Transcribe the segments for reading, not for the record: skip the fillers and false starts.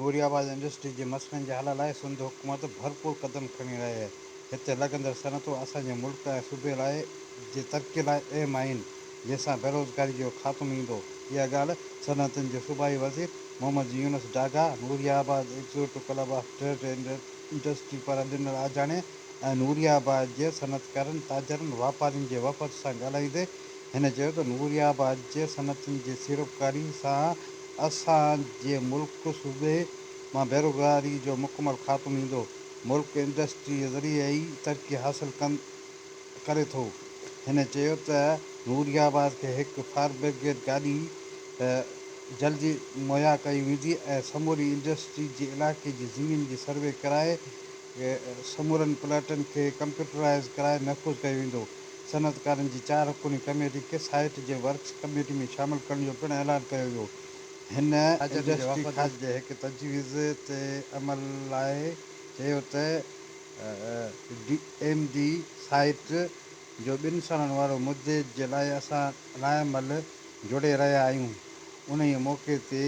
Nooriabad industry जे मसइलनि जे हल लाइ सिंध हुकूमत भरपूर क़दम खणी रही आहे। हिते लॻंदड़ सनतूं असांजे मुल्क ऐं सूबे लाइ जे तरक़ी लाइ अहम आहिनि, जंहिंसां बेरोज़गारी जो ख़ात्मो ईंदो। इहा ॻाल्हि सनअतुनि जे सूबाई वज़ीर Mohammad Younus Dagha Nooriabad executive club of trade and industry पारां ॾिनल आजाणे ऐं नूरियाबाद जे सनअतकारनि, ताजरनि, वापारियुनि जे वफ़द सां ॻाल्हाईंदे हिन चयो त नूरियाबाद जे सनअतुनि जे सीड़पकारी सां असांजे मुल्क सूबे मां बेरोज़गारी जो मुकमल ख़ात्मो ईंदो। मुल्क इंडस्ट्री जे ज़रिए ई तरक़ी हासिलु करे थो। हिन चयो त नूरियाबाद खे हिकु फायर ब्रिगेड गाॾी जल्दी मुहैया कई वेंदी ऐं समूरी इंडस्ट्री जे इलाइक़े जी ज़मीन जी सर्वे कराए समूरनि प्लाटनि खे कंप्यूटराइज़ कराए महफ़ूज़ कयो वेंदो। सनअतकारनि जी 4 रुकनी कमेटी खे साइट जे वर्क्स कमेटी में शामिलु करण जो पिणु ऐलान कयो वियो। हिन इंडस्ट्री खाते जे हिकु तजवीज़ ते अमल लाइ चयो त DMD साइट जो 2 सालनि वारो मुदे जे लाइ असां लाइमल जोड़े रहिया आहियूं। उन ई मौक़े ते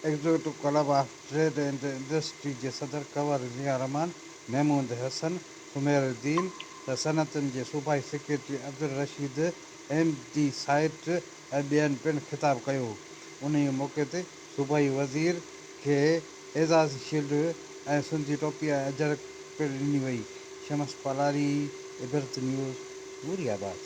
executive club of trade and industry जे सदर कंवर ज़िया रहमान, महमूद हसन, सुमेरुद्दीन त सनअतुनि जे सूबाई secretary Abdul Rashid MD site ऐं ॿियनि पिणु ख़िताबु कयो। उन ई मौक़े ते सूबाई वज़ीर खे एज़ाज़ शील्ड ऐं सिंधी टोपी ऐं अजर पिणु ॾिनी वई। शमस पलारी, इबरत न्यूज़, नूरियाबाद।